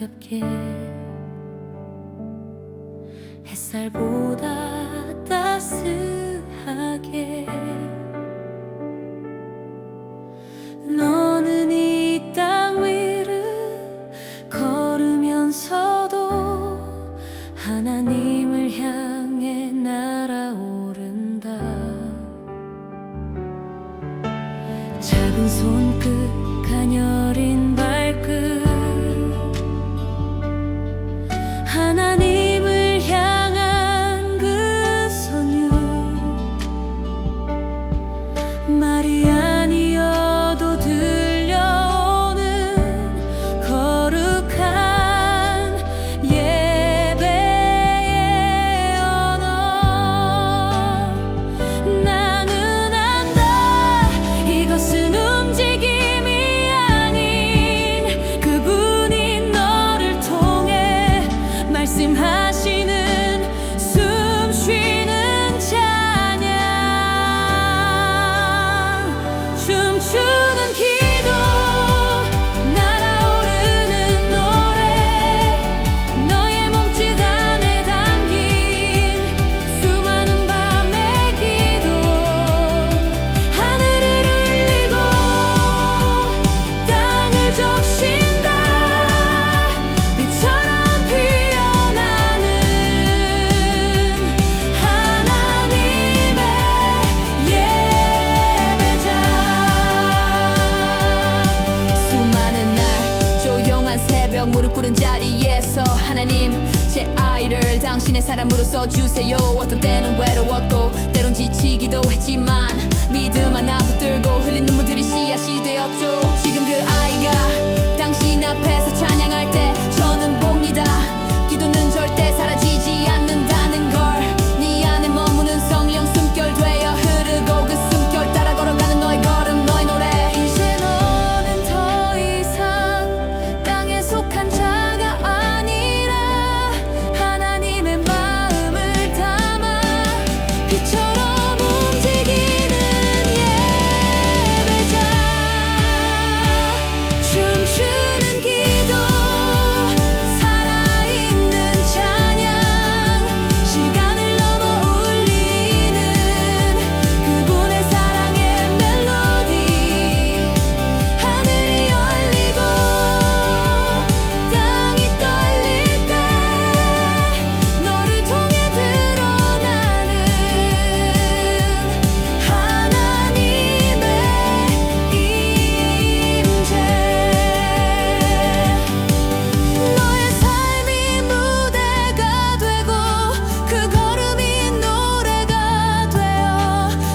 가볍게 햇살보다 따스하게 너는 이 땅 위를 걸으면서도 하나님을 향해 날아오른다. 작은 손끝 가녀린 발끝 하나님을 향한 그 선율 말이 아니어도 들려오는 거룩한 예배의 언어. 나는 안다. 이것은 움직임이 아닌 그분이 너를 통해 말씀하시는 숨 쉬는 찬양. 춤추는 기도 날아오르는 노래 너의 몸짓 안에 담긴 수많은 밤의 기도 하늘을 울리고 땅을 적신다. 빛처럼 피어나는 하나님의 예배자. 수많은 날 조용한 새벽 무릎 꿇은 자리에서 하나님 제 아이를 당신의 사람으로 써주세요. 어떤 때는 외로웠고 때론 지치기도 했지만 믿음 하나 붙들고 흘린 눈물들이 씨앗이 되었죠. 지금 그 아이가 당신 앞에서 찬양할 때 저는 봅니다. 기도는 절대 사라지지 않는다는 걸. 네 안에 머무는 성령 숨결 되어 흐르고 그 숨결 따라 걸어가는 너의 걸음 너의 노래. 이제 너는 더 이상 땅에 속한 자가 아니라 하나님의 마음을 담아 빛처럼 움직이는 예배자. 춤추는 기도 살아있는 찬양 시간을 넘어 울리는 그분의 사랑의 멜로디. 하늘이 열리고 땅이 떨릴 때 너를 통해 드러나는 하나님의 임재. 너의 삶이 무대가 되고 그 걸음이 노래가 되어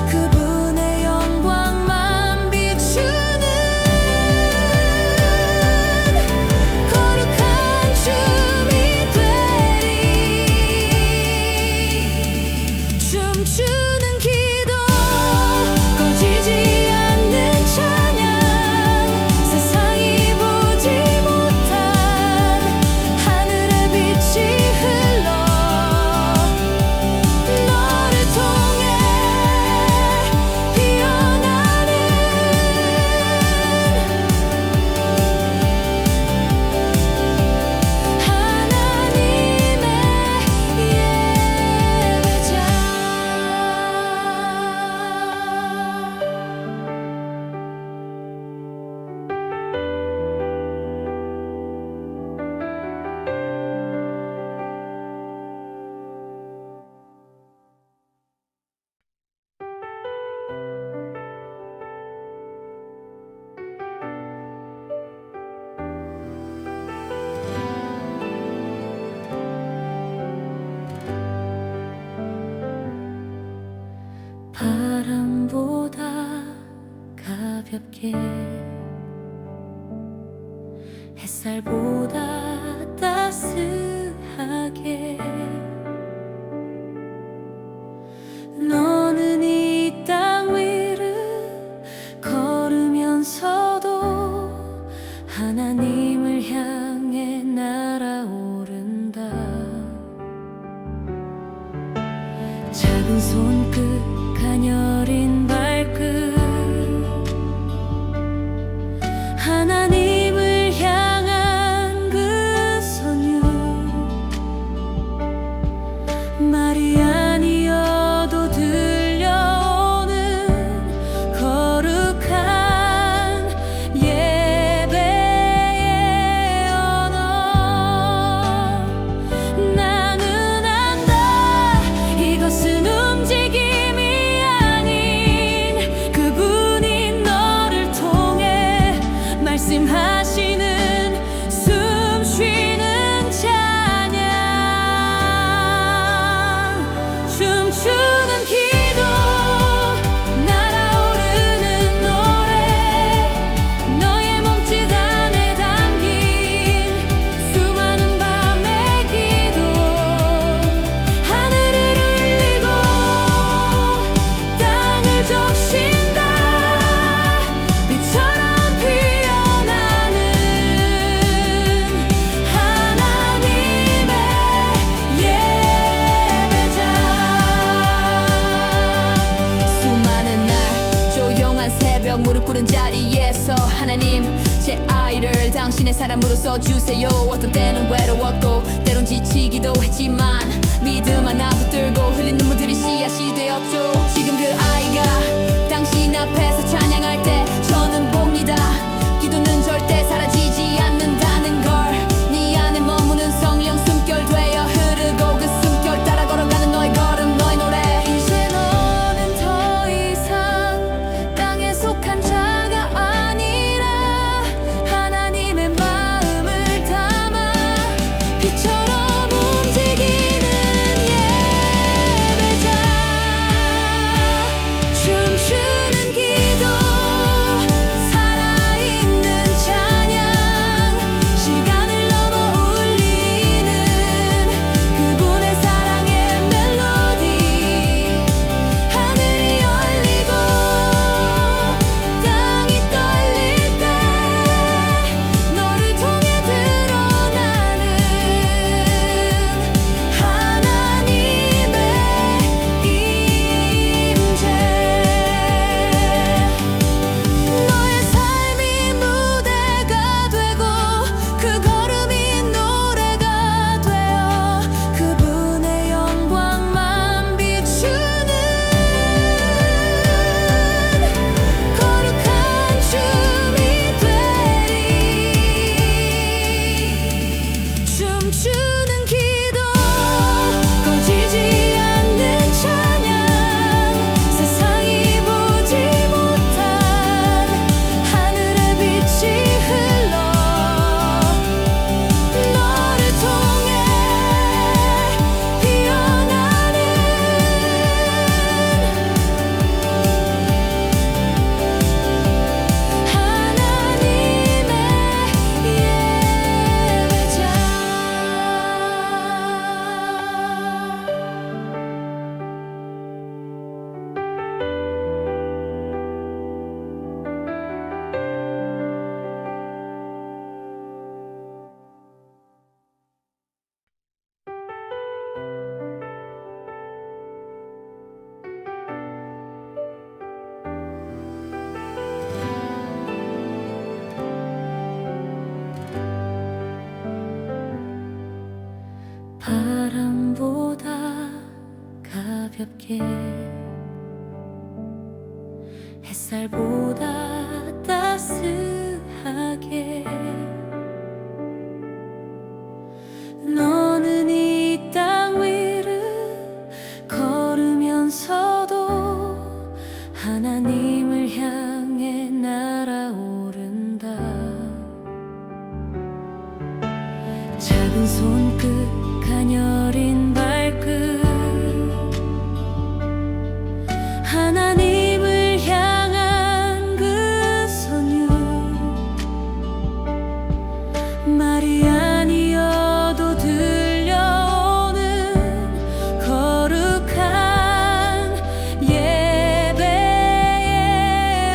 그분의 영광만 비추는 거룩한 춤이 되리. 춤추는 기도 꺼지지 않는 찬양 세상이 보지 못한 하늘의 빛이 흘러 너를 통해 피어나는 하나님의 예배자. 바람보다 가볍게 햇살보다 따스하게 너는 이 땅 위를 걸으면서도 하나님을 향해 날아오른다. 작은 손끝 가녀린 발끝 하나님을 향한 그 말씀하시는 숨 쉬는 찬양 춤추는 기도 날아오르는 노래 너의 몸짓 안에 담긴 수많은 밤의 기도 하늘을 울리고 땅을 적신다 빛처럼 피어나는 하나님의 예배자 수많은 날 조용한 새벽 무릎 꿇은 자리에서 하나님 제 아이를 당신의 사람으로 써주세요. 어떤 때는 외로웠고 때론 지치기도 했지만 믿음 하나 붙들고 흘린 눈물들이 씨앗이 되었죠. 지금 그 아이가 당신 앞에서 찬양할 때 저는 봅니다. 기도는 절대 사라지지 않는다는 걸 네 안에 머무는 성령 숨결 되어 흐르고 그 숨결 따라 걸어가는 너의 걸음 너의 노래 이제 너는 더 이상 땅에 속한 자가 아니라 하나님의 마음을 담아 빛처럼 움직이는 예배자 춤추는 기도 살아있는 찬양 시간을 넘어 울리는 그분의 사랑의 멜로디 하늘이 열리고 땅이 떨릴 때 너를 통해 드러나는 하나님의 임재 너의 삶이 무대가 되고 그 걸음이 노래가 되어 그분의 영광만 비추는 거룩한 춤이 되리 춤추는 기도 꺼지지 않는 찬양 세상이 보지 못한 하늘의 빛이 흘러 너를 통해 피어나는 하나님의 예배자 바람보다 가볍게 햇살보다 따스하게 너는 이 땅 위를 걸으면서도 하나님을 향해 날아오른다. 작은 손끝 가녀린 발끝 하나님을 향한 그 선율 말이 아니어도 들려오는 거룩한 예배의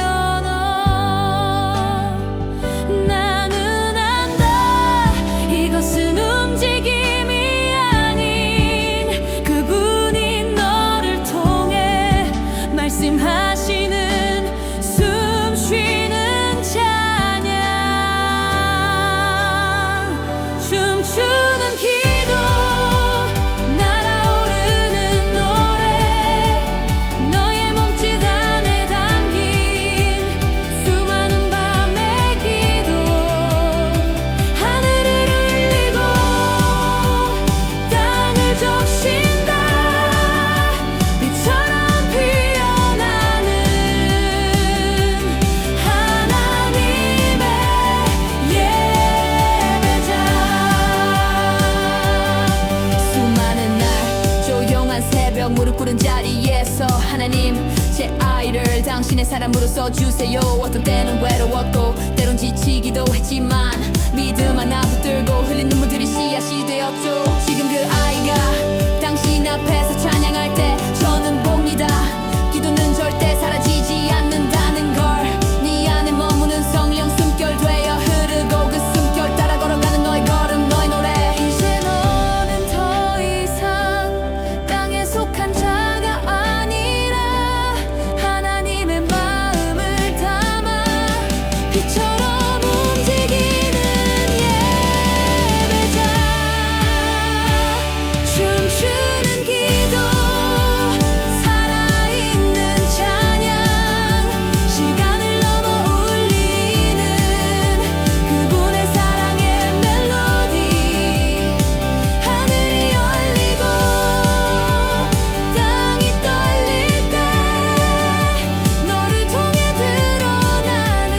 언어 나는 안다 이것은 움직임이 당신의 사람으로 써주세요. 어떤 때는 외로웠고 때론 지치기도 했지만 믿음 하나 붙들고 흘린 눈물들이 씨앗이 되었죠. 지금 그 아이가 당신 앞에서 찬양할 때 저는 봅니다. 기도는 절대 사라지지 않는다는 걸. 네 안에 머무는 성령 숨결 되어 흐르고 그 숨결 따라 걸어가는 너의 걸음 너의 노래. 이제 너는 더 이상 땅에 속한 자가 아니라 하나님의 마음을 담아 빛처럼 움직이는 예배자. 춤추는 기도 살아있는 찬양 시간을 넘어 울리는 그분의 사랑의 멜로디. 하늘이 열리고 땅이 떨릴 때 너를 통해 드러나는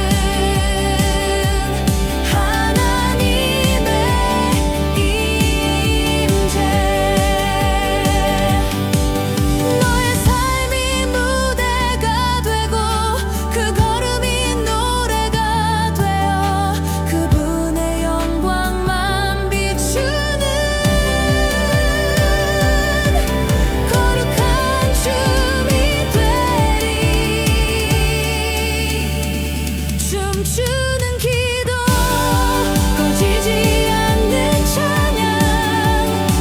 하나님의 임재. 너의 삶이 무대가 되고 그 걸음이 노래가 되어 그분의 영광만 비추는 거룩한 춤이 되리. 춤추는 기도 꺼지지 않는 찬양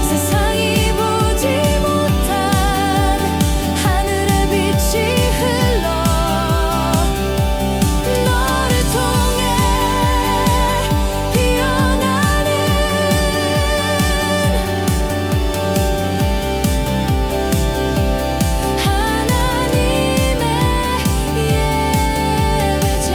세상이 보지 못한 하늘의 빛이 흘러 너를 통해 피어나는 하나님의 예배자.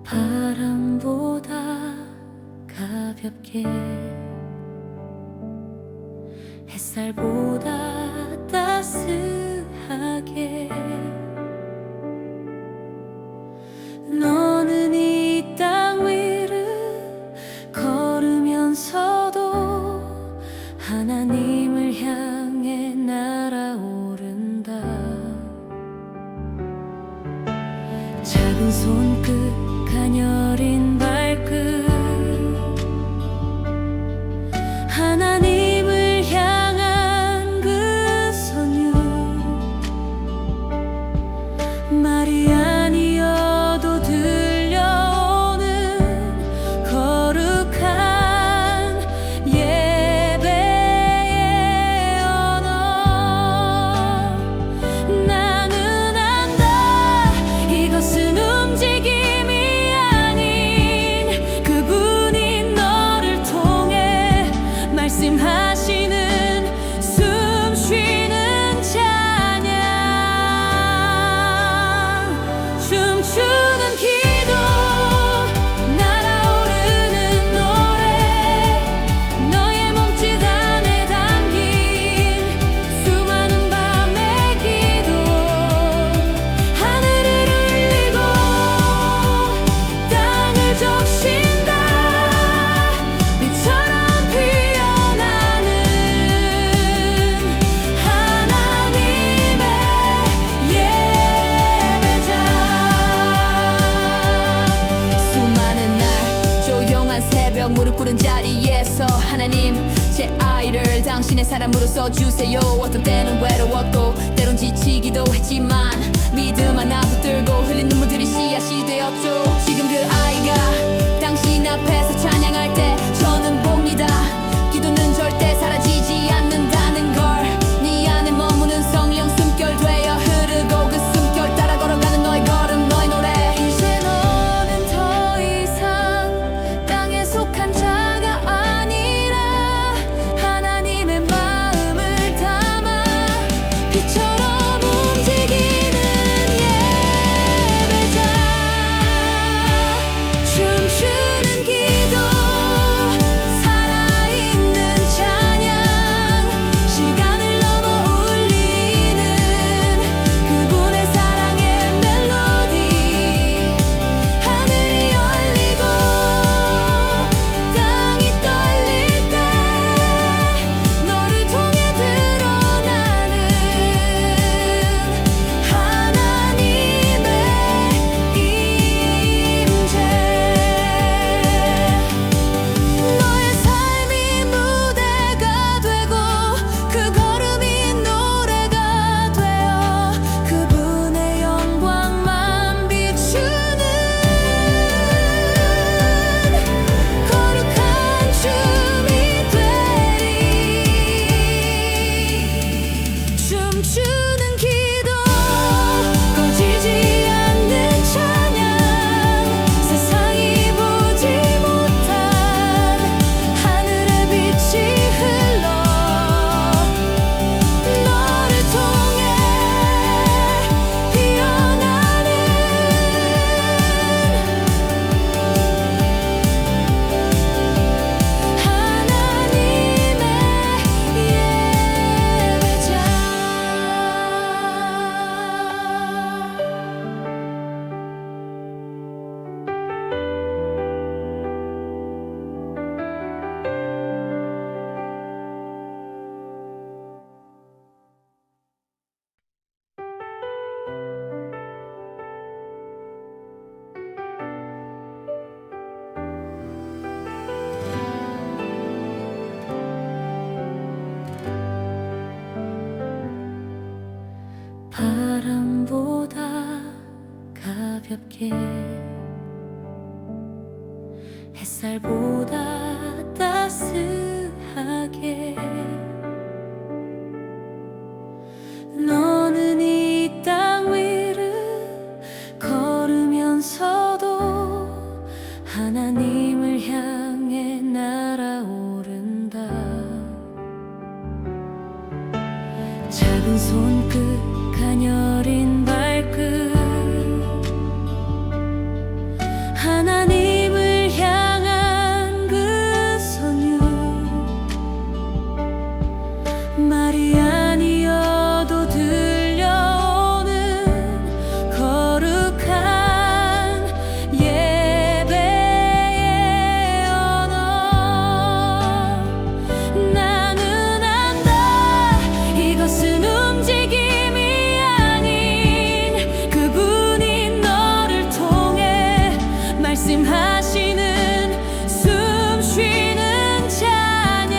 바람보다 가볍게 햇살보다 따스하게 너는 이 땅 위를 걸으면서도 하나님을 향해 날아오른다. 작은 손끝 가녀린 발끝 하나님을 향한 그 선율. 말이 아니어도 들려오는 거룩한 예배의 언어. 나는 안다 이것은 움직임이 아닌 그분이 너를 통해 말씀하시는 숨 쉬는 찬양. 춤추는 기도 날아오르는 노래 너의 몸짓 안에 담긴 수많은 밤의 기도. 하늘을 울리고 땅을 적신다. 빛처럼 피어나는 하나님의 예배자. 수많은 날 조용한 새벽 무릎 꿇은 자리에서 하나님 제 아이를 당신의 사람으로 써주세요. 어떤 때는 외로웠고 때론 지치기도 했지만 믿음 하나 붙들고 흘린 눈물들이 씨앗이 되었죠. 지금 그 아이가 당신 앞에서 찬양할 때 저는 봅니다. 기도는 절대 사라지지 않는다는 걸. 네 안에 머무는 성령 숨결 되어 흐르고 그 숨결 따라 걸어가는 너의 걸음 너의 노래. 이제 너는 더 이상 땅에 속한 자가 아니라 하나님의 마음을 담아 빛처럼 움직이는 가볍게 햇살보다 따스하게 너는 이 땅 위를 걸으면서도 하나님을 향해 날아오른다. 작은 손끝 가녀린 발끝 하나님을 향한 그 선율 말이 아니어도 들려오는 거룩한 예배의 언어. 나는 안다 이것은 움직임이 아닌 그분이 너를 통해 말씀하시는 숨 쉬는 찬양.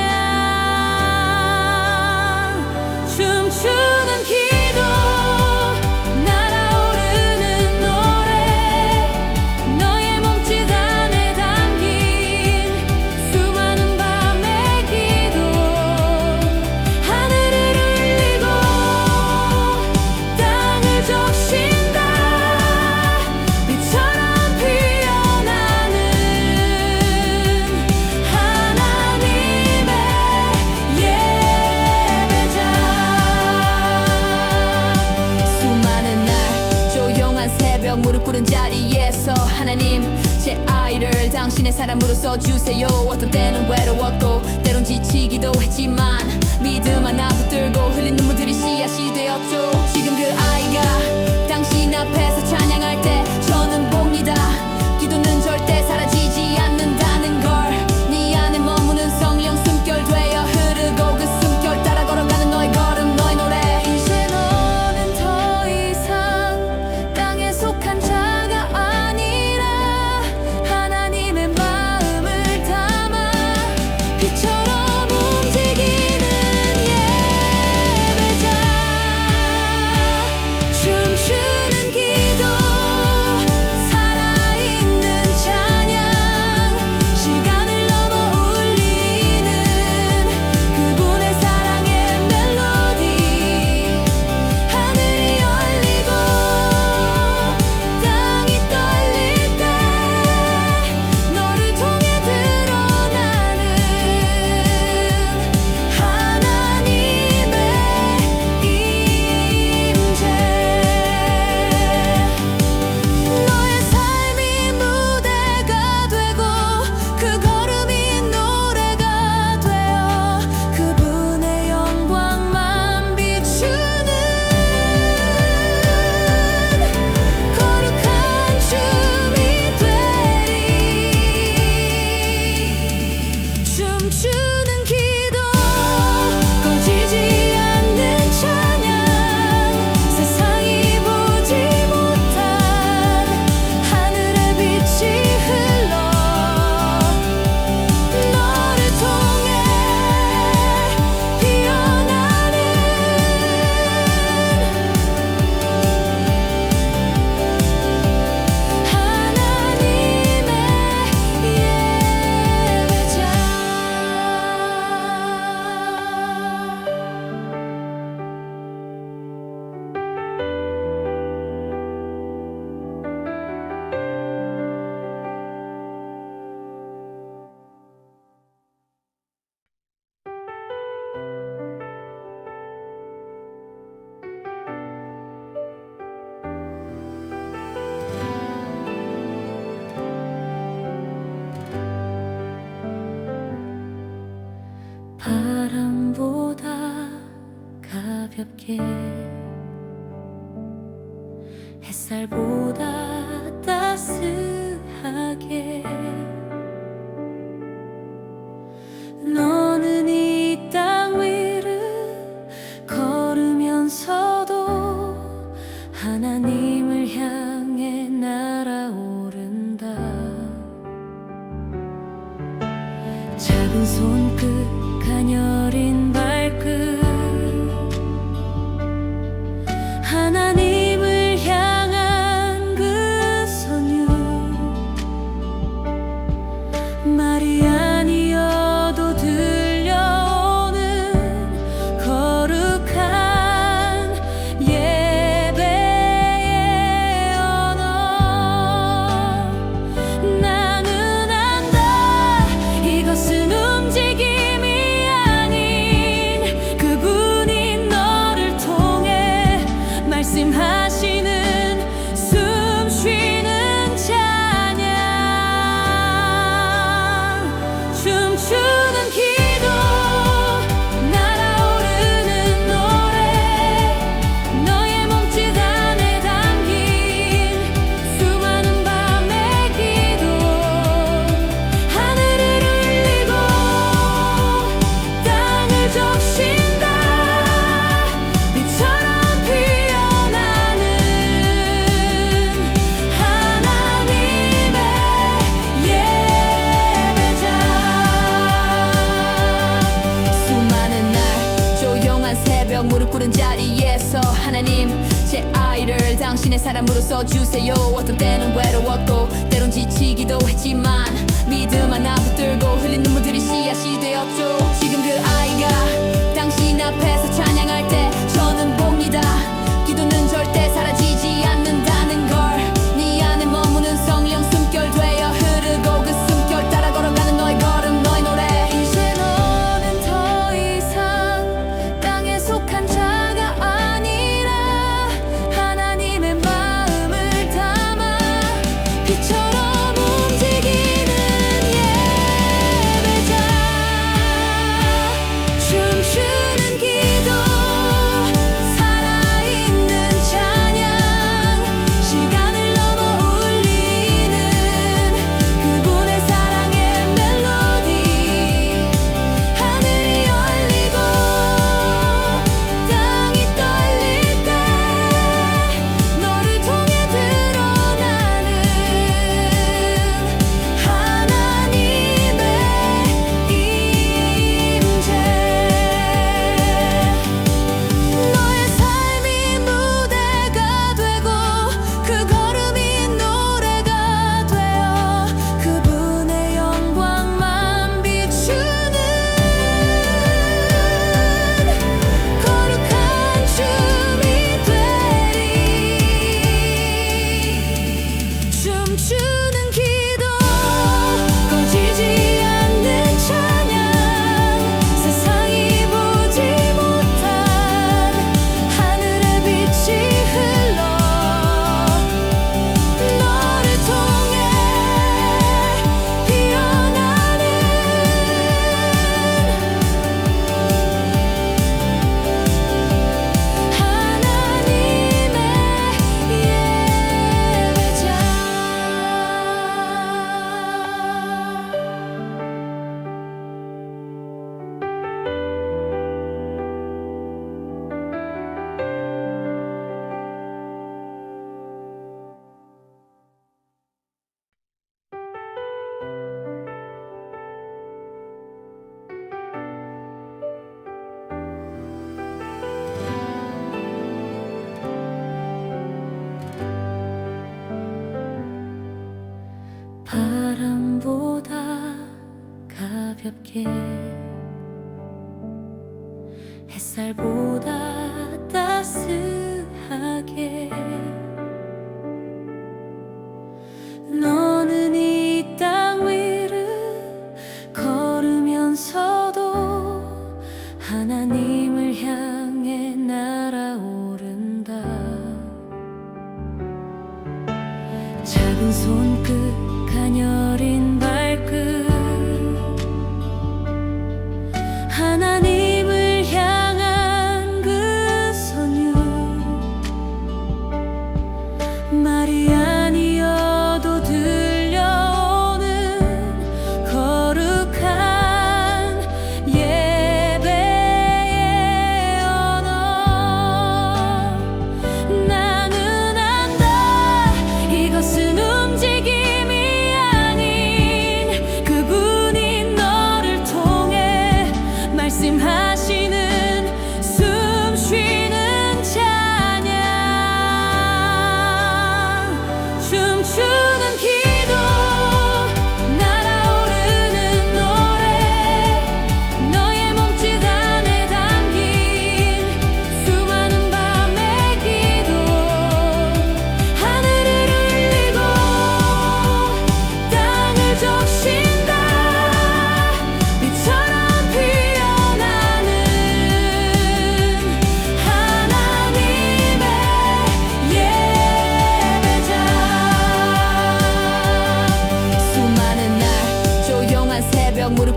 춤추는 기도 날아오르는 노래 너의 몸짓 안에 담긴 수많은 밤의 기도 하늘을 울리고 땅을 적신다. 빛처럼 피어나는 하나님의 예배자. 수많은 날 조용한 새벽 무릎 꿇은 자리에서 하나님 제 아이를 당신의 사람으로 써주세요. 어떤 때는 외로웠고 때론 지치기도 했지만 믿음 하나 붙들고 흘린 눈물들이 씨앗이 되었죠. 지금 그 아이가 당신 앞에서 찬양할 때 저는 봅니다. 기도는 절대 사라지지 않는다는 걸. 네 안에 머무는 성령 숨결 되어 흐르고 그 숨결 따라 걸어가는 너의 걸음 너의 노래. 이제 너는 더 이상 땅에 속한 자가 아니라 하나님의 마음을 담아 빛처럼 움직이는 예배자. 춤추는 기도 살아있는 찬양 시간을 넘어 울리는 그분의 사랑의 멜로디. 하늘이 열리고 땅이 떨릴 때 너를 통해 드러나는 하나님의 임재. 너의 삶이 무대가 되고 그 걸음이 노래가 되어 그분의 영광만 비추는 거룩한 춤이 되리. 춤추는 기도 꺼지지 않는 찬양 세상이 보지 못한 하늘의 빛이 흘러 너를 통해 피어나는 하나님의 예배자. 바람보다 가볍게 햇살보다 따스하게 너는 이 땅 위를 걸으면서도 하나님을 향해 날아오른다. 작은 손끝 가녀린 발끝 하나님을 향한 그 손 말이 아니어도 들려오는 거룩한 예배의 언어. 나는 안다, 이것은 움직임이 아닌 그분이 너를 통해 말씀하시는 숨 쉬는 찬양. 춤추는 기도, 날아오르는 노래, 너의 몸짓 안에 담긴 수많은 밤의 기도. 하늘을 울리고 땅을 적신다, 빛처럼 피어나는 하나님의 예배자. 수많은 날 조용한 새벽 무릎 꿇은 자리에서 하나님, 제 아이를 당신의 사람으로 써주세요. 어떤 때는 외로웠고 때론 지치기도 했지만 믿음 하나 붙들고 흘린 눈물들이 씨앗이 되었죠. 지금 그 아이가 당신 앞에서 찬양할 때 저는 봅니다. 기도는 절대 사라지지 않는다는 걸. 네 안에 머무는 성령 숨결 되어 흐르고 그 숨결 따라 걸어가는 너의 걸음, 너의 노래. 이제 너는 더 이상 땅에 속한 자가 아니라 하나님의 마음을 담아 빛처럼 움직이는 예배자. 춤추는 기도, 살아있는 찬양, 시간을 넘어 울리는 그분의 사랑의 멜로디. 하늘이 열리고 땅이 떨릴 때 너를 통해 드러나는 하나님의 임재. 너의 삶이 무대가 되고 그 걸음이 노래가 되어 그분의 영광만 비추는 거룩한 춤이 되리. 춤추는 기도, 꺼지지 않는 찬양, 세상이 보지 못한 하늘의 빛이 흘러 너를 통해 피어나는 하나님의 예배자. 바람보다 가볍게, 햇살보다 따스하게 너는 이 땅 위를 걸으면서도 하나님을 향해 날아오른다. 작은 손끝, 가녀린 발끝, 하나님을 향한 그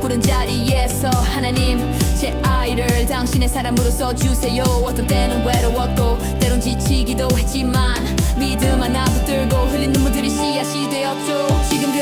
꿇은 자리에서 하나님 제 아이를 당신의 사람으로 써주세요. 어떤 때는 외로웠고 때론 지치기도 했지만 믿음 하나 붙들고 흘린 눈물들이 씨앗이 되었죠. 지금 그